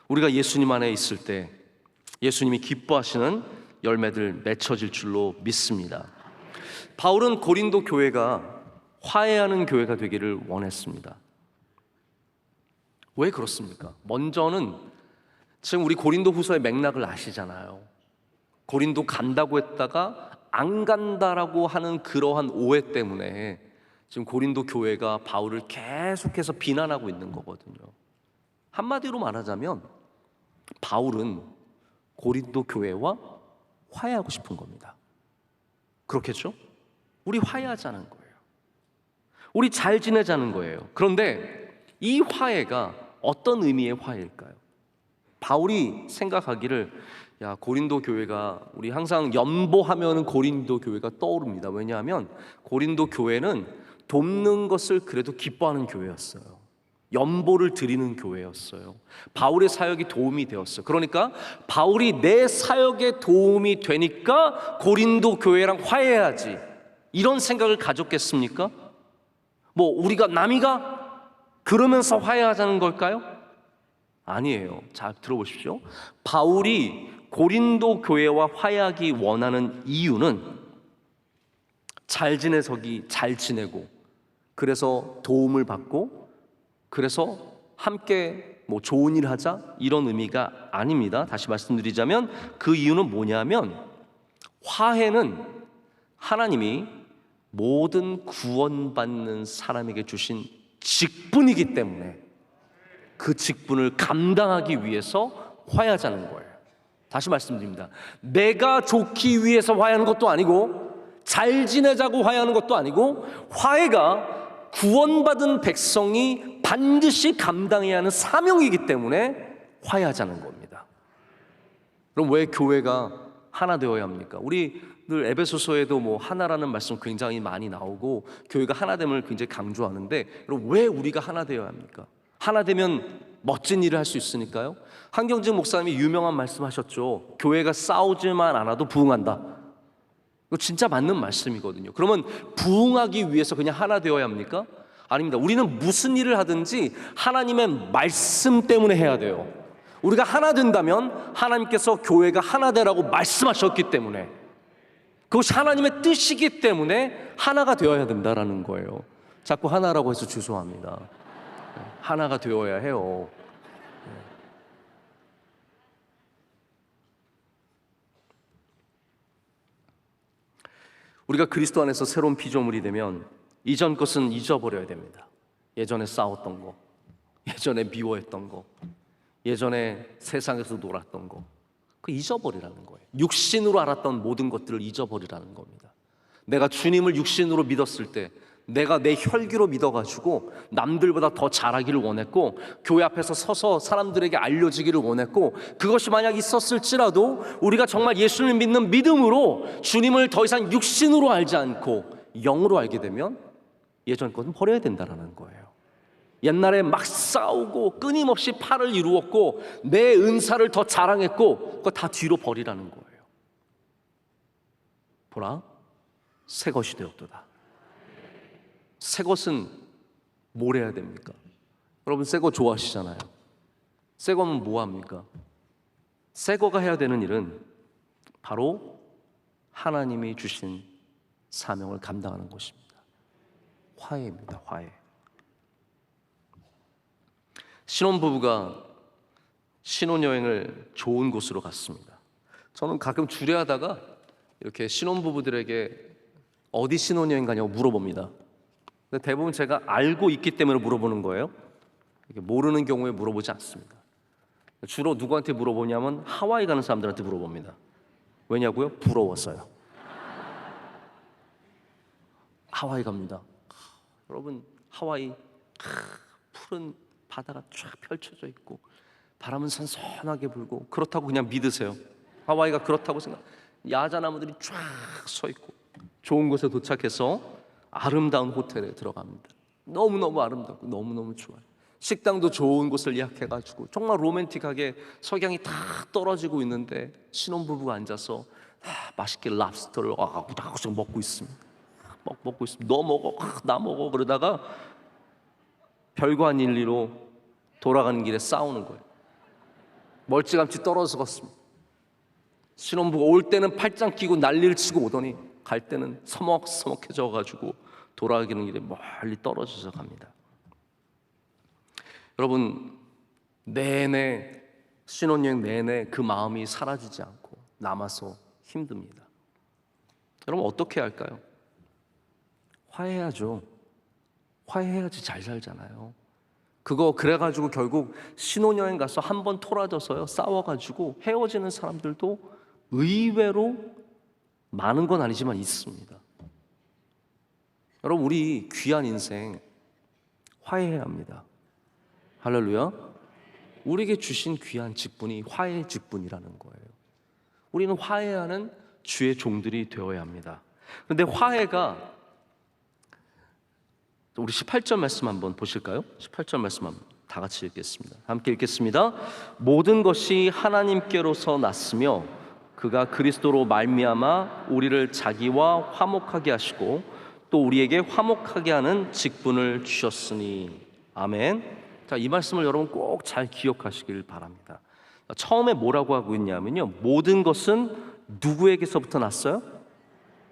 우리가 예수님 안에 있을 때 예수님이 기뻐하시는 열매들 맺혀질 줄로 믿습니다. 바울은 고린도 교회가 화해하는 교회가 되기를 원했습니다. 왜 그렇습니까? 먼저는 지금 우리 고린도 후서의 맥락을 아시잖아요. 고린도 간다고 했다가 안 간다라고 하는 그러한 오해 때문에 지금 고린도 교회가 바울을 계속해서 비난하고 있는 거거든요. 한마디로 말하자면 바울은 고린도 교회와 화해하고 싶은 겁니다. 그렇겠죠? 우리 화해하자는 거예요. 우리 잘 지내자는 거예요. 그런데 이 화해가 어떤 의미의 화해일까요? 바울이 생각하기를 고린도 교회가, 우리 항상 연보하면 고린도 교회가 떠오릅니다. 왜냐하면 고린도 교회는 돕는 것을 그래도 기뻐하는 교회였어요. 연보를 드리는 교회였어요. 바울의 사역이 도움이 되었어요. 그러니까 바울이 내 사역에 도움이 되니까 고린도 교회랑 화해해야지, 이런 생각을 가졌겠습니까? 우리가 남이가 그러면서 화해하자는 걸까요? 아니에요. 잘 들어보십시오. 바울이 고린도 교회와 화해하기 원하는 이유는 잘 지내고, 그래서 도움을 받고, 그래서 함께 좋은 일 하자, 이런 의미가 아닙니다. 다시 말씀드리자면 그 이유는 뭐냐면, 화해는 하나님이 모든 구원받는 사람에게 주신 직분이기 때문에 그 직분을 감당하기 위해서 화해하자는 거예요. 다시 말씀드립니다. 내가 좋기 위해서 화해하는 것도 아니고, 잘 지내자고 화해하는 것도 아니고, 화해가 구원받은 백성이 반드시 감당해야 하는 사명이기 때문에 화해하자는 겁니다. 그럼 왜 교회가 하나 되어야 합니까? 우리 늘 에베소서에도 하나라는 말씀 굉장히 많이 나오고 교회가 하나됨을 굉장히 강조하는데, 그럼 왜 우리가 하나 되어야 합니까? 하나 되면 멋진 일을 할 수 있으니까요. 한경직 목사님이 유명한 말씀하셨죠. 교회가 싸우지만 않아도 부흥한다. 이거 진짜 맞는 말씀이거든요. 그러면 부흥하기 위해서 그냥 하나 되어야 합니까? 아닙니다. 우리는 무슨 일을 하든지 하나님의 말씀 때문에 해야 돼요. 우리가 하나 된다면 하나님께서 교회가 하나 되라고 말씀하셨기 때문에, 그것이 하나님의 뜻이기 때문에 하나가 되어야 된다라는 거예요. 자꾸 하나라고 해서 죄송합니다. 하나가 되어야 해요. 우리가 그리스도 안에서 새로운 피조물이 되면 이전 것은 잊어버려야 됩니다. 예전에 싸웠던 거, 예전에 미워했던 거, 예전에 세상에서 놀았던 거, 그 잊어버리라는 거예요. 육신으로 알았던 모든 것들을 잊어버리라는 겁니다. 내가 주님을 육신으로 믿었을 때, 내가 내 혈기로 믿어가지고 남들보다 더 잘하기를 원했고, 교회 앞에서 서서 사람들에게 알려지기를 원했고, 그것이 만약 있었을지라도 우리가 정말 예수를 믿는 믿음으로 주님을 더 이상 육신으로 알지 않고 영으로 알게 되면 예전 것은 버려야 된다는 거예요. 옛날에 막 싸우고 끊임없이 팔을 이루었고 내 은사를 더 자랑했고, 그거 다 뒤로 버리라는 거예요. 보라, 새 것이 되었도다. 새 것은 뭘 해야 됩니까? 여러분, 새 거 좋아하시잖아요. 새 거는 뭐 합니까? 새 거가 해야 되는 일은 바로 하나님이 주신 사명을 감당하는 것입니다. 화해입니다. 화해. 신혼부부가 신혼여행을 좋은 곳으로 갔습니다. 저는 가끔 주례하다가 이렇게 신혼부부들에게 어디 신혼여행 가냐고 물어봅니다. 근데 대부분 제가 알고 있기 때문에 물어보는 거예요. 모르는 경우에 물어보지 않습니다. 주로 누구한테 물어보냐면 하와이 가는 사람들한테 물어봅니다. 왜냐고요? 부러워서요. 하와이 갑니다. 여러분, 하와이 푸른 바다가 쫙 펼쳐져 있고 바람은 선선하게 불고, 그렇다고 그냥 믿으세요. 하와이가 그렇다고 생각. 야자나무들이 쫙 서 있고 좋은 곳에 도착해서 아름다운 호텔에 들어갑니다. 너무너무 아름답고 너무너무 좋아요. 식당도 좋은 곳을 예약해가지고 정말 로맨틱하게 석양이 다 떨어지고 있는데 신혼부부가 앉아서 맛있게 랍스터를 아구다구씩 먹고 있습니다. 먹고 있습니다. 너 먹어, 나 먹어. 그러다가 별거 아닌 일로 돌아가는 길에 싸우는 거예요. 멀찌감치 떨어져 갔습니다. 신혼부가 올 때는 팔짱 끼고 난리를 치고 오더니 갈 때는 서먹서먹해져 가지고 돌아가는 길에 멀리 떨어져서 갑니다. 여러분, 내내 신혼여행 내내 그 마음이 사라지지 않고 남아서 힘듭니다. 여러분, 어떻게 할까요? 화해해야죠. 화해해야지 잘 살잖아요. 그래가지고 결국 신혼여행 가서 한 번 토라져서요 싸워가지고 헤어지는 사람들도 의외로 많은 건 아니지만 있습니다. 여러분, 우리 귀한 인생 화해해야 합니다. 할렐루야. 우리에게 주신 귀한 직분이 화해의 직분이라는 거예요. 우리는 화해하는 주의 종들이 되어야 합니다. 그런데 화해가, 우리 18절 말씀 한번 보실까요? 18절 말씀 한번 다 같이 읽겠습니다. 함께 읽겠습니다. 모든 것이 하나님께로서 났으며 그가 그리스도로 말미암아 우리를 자기와 화목하게 하시고 또 우리에게 화목하게 하는 직분을 주셨으니. 아멘. 자, 이 말씀을 여러분 꼭 잘 기억하시길 바랍니다. 처음에 뭐라고 하고 있냐면요, 모든 것은 누구에게서부터 났어요?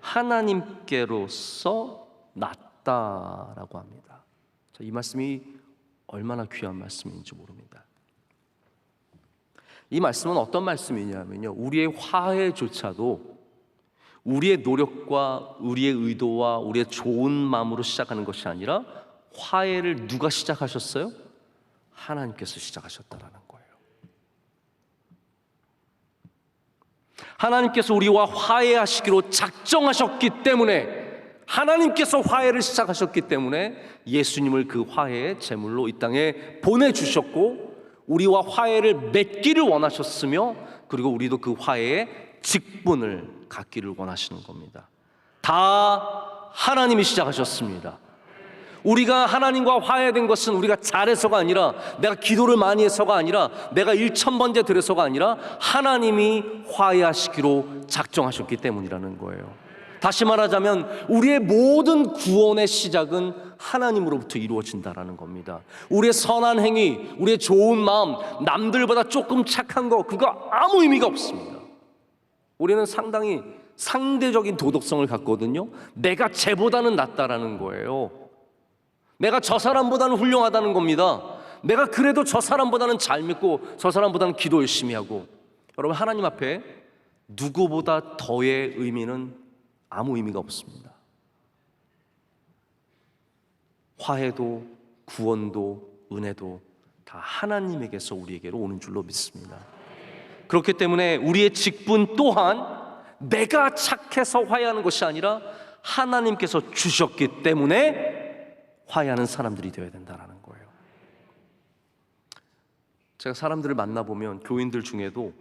하나님께로서 났다라고 합니다. 자, 이 말씀이 얼마나 귀한 말씀인지 모릅니다. 이 말씀은 어떤 말씀이냐면요, 우리의 화해조차도 우리의 노력과 우리의 의도와 우리의 좋은 마음으로 시작하는 것이 아니라 화해를 누가 시작하셨어요? 하나님께서 시작하셨다라는 거예요. 하나님께서 우리와 화해하시기로 작정하셨기 때문에, 하나님께서 화해를 시작하셨기 때문에 예수님을 그 화해의 제물로 이 땅에 보내주셨고 우리와 화해를 맺기를 원하셨으며, 그리고 우리도 그 화해의 직분을 갖기를 원하시는 겁니다. 다 하나님이 시작하셨습니다. 우리가 하나님과 화해된 것은 우리가 잘해서가 아니라, 내가 기도를 많이 해서가 아니라, 내가 1000번째 드려서가 아니라 하나님이 화해하시기로 작정하셨기 때문이라는 거예요. 다시 말하자면 우리의 모든 구원의 시작은 하나님으로부터 이루어진다라는 겁니다. 우리의 선한 행위, 우리의 좋은 마음, 남들보다 조금 착한 거, 그거 아무 의미가 없습니다. 우리는 상당히 상대적인 도덕성을 갖거든요. 내가 쟤보다는 낫다라는 거예요. 내가 저 사람보다는 훌륭하다는 겁니다. 내가 그래도 저 사람보다는 잘 믿고 저 사람보다는 기도 열심히 하고. 여러분, 하나님 앞에 누구보다 더의 의미는 아무 의미가 없습니다. 화해도 구원도 은혜도 다 하나님에게서 우리에게로 오는 줄로 믿습니다. 그렇기 때문에 우리의 직분 또한 내가 착해서 화해하는 것이 아니라 하나님께서 주셨기 때문에 화해하는 사람들이 되어야 된다는 거예요. 제가 사람들을 만나보면 교인들 중에도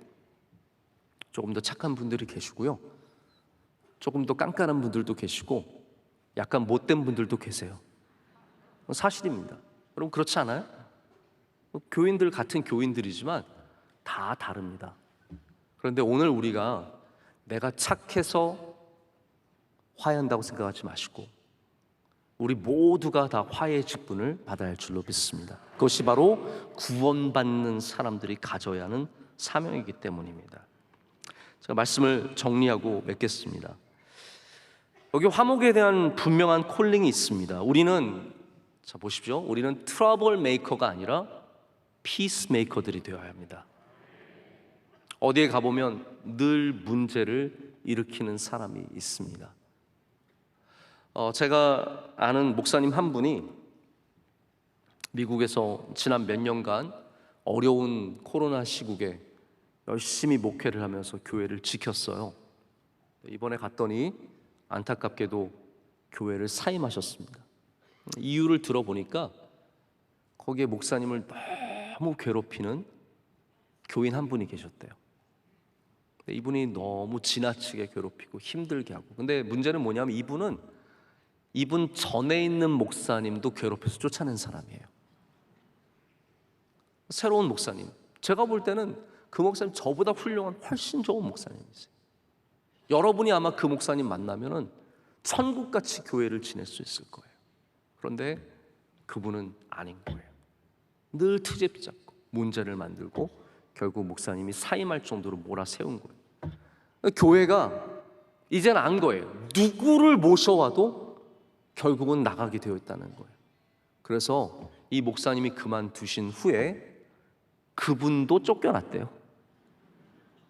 조금 더 착한 분들이 계시고요, 조금 더 깐깐한 분들도 계시고 약간 못된 분들도 계세요. 사실입니다. 여러분, 그렇지 않아요? 교인들 같은 교인들이지만 다 다릅니다. 그런데 오늘 우리가 내가 착해서 화해한다고 생각하지 마시고 우리 모두가 다 화해의 직분을 받아야 할 줄로 믿습니다. 그것이 바로 구원받는 사람들이 가져야 하는 사명이기 때문입니다. 제가 말씀을 정리하고 맺겠습니다. 여기 화목에 대한 분명한 콜링이 있습니다. 우리는, 자 보십시오, 우리는 트러블 메이커가 아니라 피스 메이커들이 되어야 합니다. 어디에 가보면 늘 문제를 일으키는 사람이 있습니다. 제가 아는 목사님 한 분이 미국에서 지난 몇 년간 어려운 코로나 시국에 열심히 목회를 하면서 교회를 지켰어요. 이번에 갔더니 안타깝게도 교회를 사임하셨습니다. 이유를 들어보니까 거기에 목사님을 너무 괴롭히는 교인 한 분이 계셨대요. 이분이 너무 지나치게 괴롭히고 힘들게 하고, 근데 문제는 뭐냐면 이분 전에 있는 목사님도 괴롭혀서 쫓아낸 사람이에요. 새로운 목사님, 제가 볼 때는 그 목사님 저보다 훌륭한 훨씬 좋은 목사님이세요. 여러분이 아마 그 목사님 만나면은 천국같이 교회를 지낼 수 있을 거예요. 그런데 그분은 아닌 거예요. 늘 트집 잡고 문제를 만들고 결국 목사님이 사임할 정도로 몰아세운 거예요. 교회가 이제는 안 거예요. 누구를 모셔와도 결국은 나가게 되어 있다는 거예요. 그래서 이 목사님이 그만두신 후에 그분도 쫓겨났대요.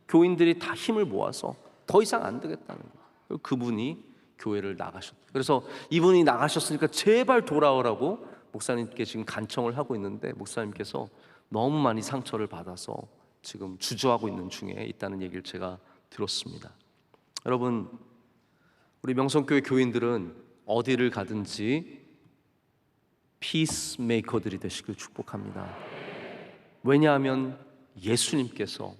교인들이 다 힘을 모아서 더 이상 안 되겠다는 거예요. 그분이 교회를 나가셨대요. 그래서 이분이 나가셨으니까 제발 돌아오라고 목사님께 지금 간청을 하고 있는데 목사님께서 너무 많이 상처를 받아서 지금 주저하고 있는 중에 있다는 얘기를 제가 들었습니다. 여러분, 우리 명성교회 교인들은 어디를 가든지 피스메이커들이 되시길 축복합니다. 왜냐하면 예수님께서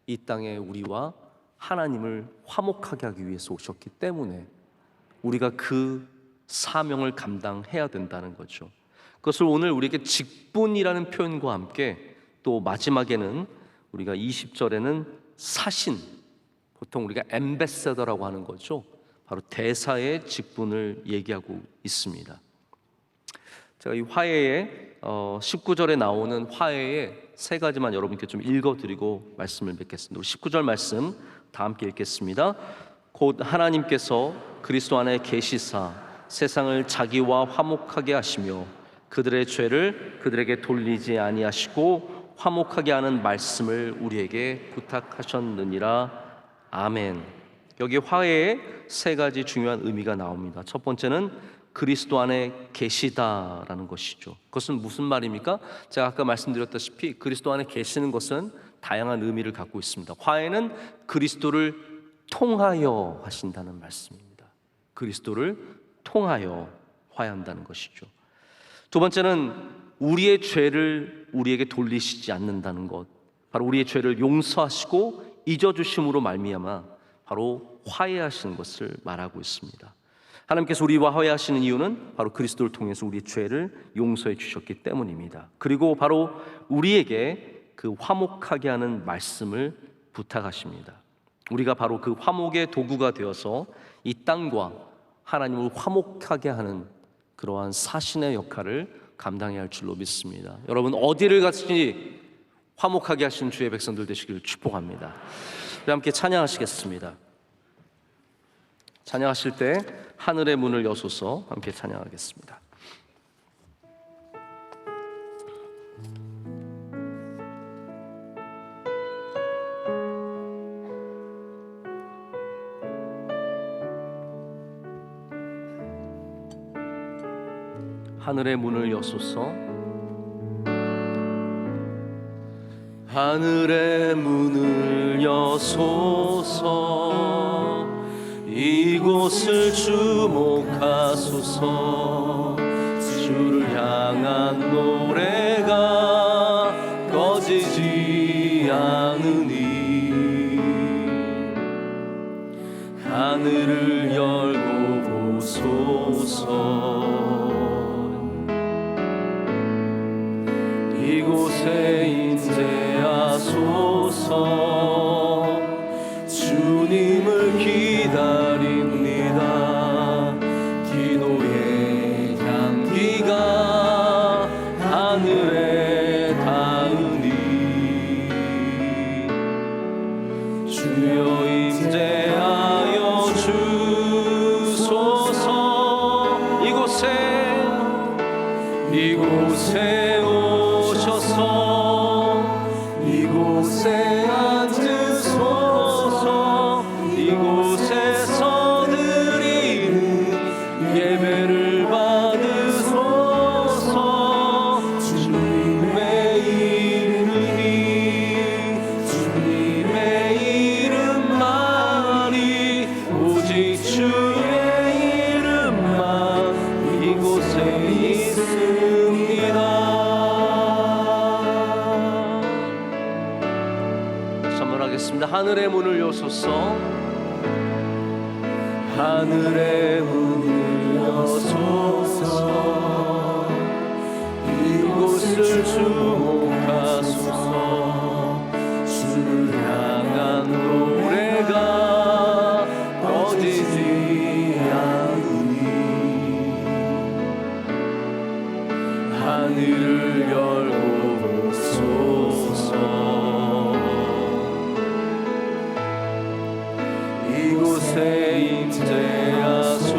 이 땅에 우리와 하나님을 화목하게 하기 위해서 오셨기 때문에 우리가 그 사명을 감당해야 된다는 거죠. 그것을 오늘 우리에게 직분이라는 표현과 함께 또 마지막에는 우리가 20절에는 사신, 보통 우리가 엠베서더라고 하는 거죠. 바로 대사의 직분을 얘기하고 있습니다. 제가 이 화해의 19절에 나오는 화해의 세 가지만 여러분께 좀 읽어드리고 말씀을 맺겠습니다. 우리 19절 말씀 다 함께 읽겠습니다. 곧 하나님께서 그리스도 안에 계시사 세상을 자기와 화목하게 하시며 그들의 죄를 그들에게 돌리지 아니하시고 화목하게 하는 말씀을 우리에게 부탁하셨느니라. 아멘. 여기 화해의 세 가지 중요한 의미가 나옵니다. 첫 번째는 그리스도 안에 계시다라는 것이죠. 그것은 무슨 말입니까? 제가 아까 말씀드렸다시피 그리스도 안에 계시는 것은 다양한 의미를 갖고 있습니다. 화해는 그리스도를 통하여 하신다는 말씀입니다. 그리스도를 통하여 화해한다는 것이죠. 두 번째는 우리의 죄를 우리에게 돌리시지 않는다는 것, 바로 우리의 죄를 용서하시고 잊어주심으로 말미암아 바로 화해하시는 것을 말하고 있습니다. 하나님께서 우리와 화해하시는 이유는 바로 그리스도를 통해서 우리의 죄를 용서해 주셨기 때문입니다. 그리고 바로 우리에게 그 화목하게 하는 말씀을 부탁하십니다. 우리가 바로 그 화목의 도구가 되어서 이 땅과 하나님을 화목하게 하는 그러한 사신의 역할을 감당해야 할 줄로 믿습니다. 여러분, 어디를 가든지 화목하게 하신 주의 백성들 되시기를 축복합니다. 우리 함께 찬양하시겠습니다. 찬양하실 때 하늘의 문을 여소서 함께 찬양하겠습니다. 하늘의 문을 여소서. 하늘의 문을 여소서. 이곳을 주목하소서. 주를 향한 노래가 꺼지지 않으니 하늘을 열고 보소서. 이곳에 임재하소서. 주님을 기다립니다. 기도의 향기가 하늘에 닿으니 주여 임재하여 주소서. 이곳에 오셔서 이곳에 앉으소서. 이곳에서 드리는 예배를 받으소서. 주님의 이름만이 오직 주의 이름만 이곳에 있습니다. 선물하겠습니다. 하늘의 문을 여소서. 하늘의 문을 여소서. 이곳을 주목하소서. 주를 향한 노래가 꺼지지 않으니 하늘을 열고 보소서. 이곳에 임재하소서.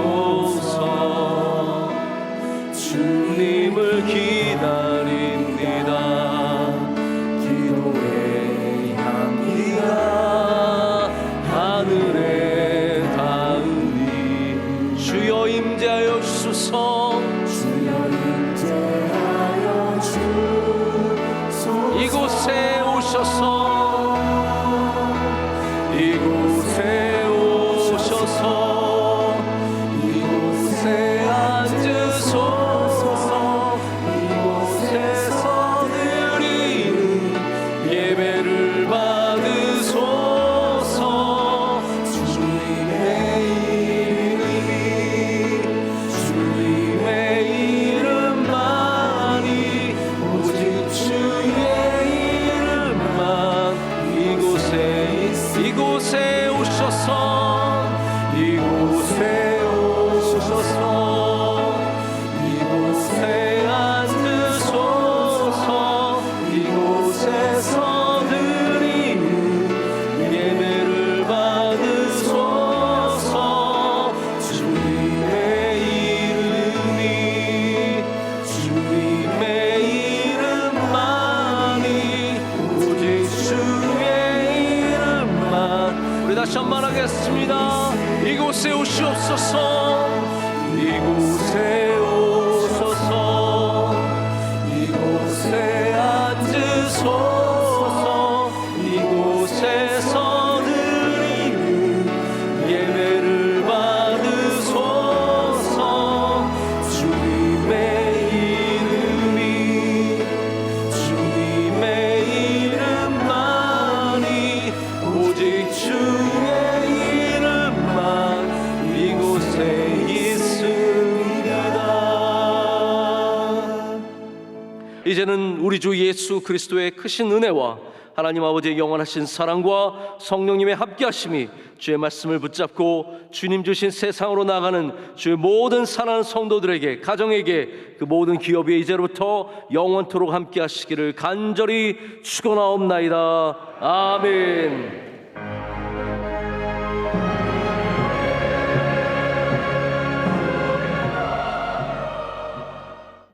주님을 기다립니다. 기도의 향기가 하늘에 닿으니 주여 임재하여 주소서. 주여 임재 기도하겠습니다. 이곳에 오시옵소서. 이곳에 오소서. 이곳에 앉으소서. 이곳에서 드리는 예배를 받으소서. 주님의 이름이 주님의 이름만이 오직 주의 이름만 이곳에 있습니다. 이제는 우리 주 예수 그리스도의 크신 은혜와 하나님 아버지의 영원하신 사랑과 성령님의 함께하심이 주의 말씀을 붙잡고 주님 주신 세상으로 나가는 주의 모든 사랑하는 성도들에게, 가정에게, 그 모든 기업에 이제로부터 영원토록 함께하시기를 간절히 축원하옵나이다. 아멘.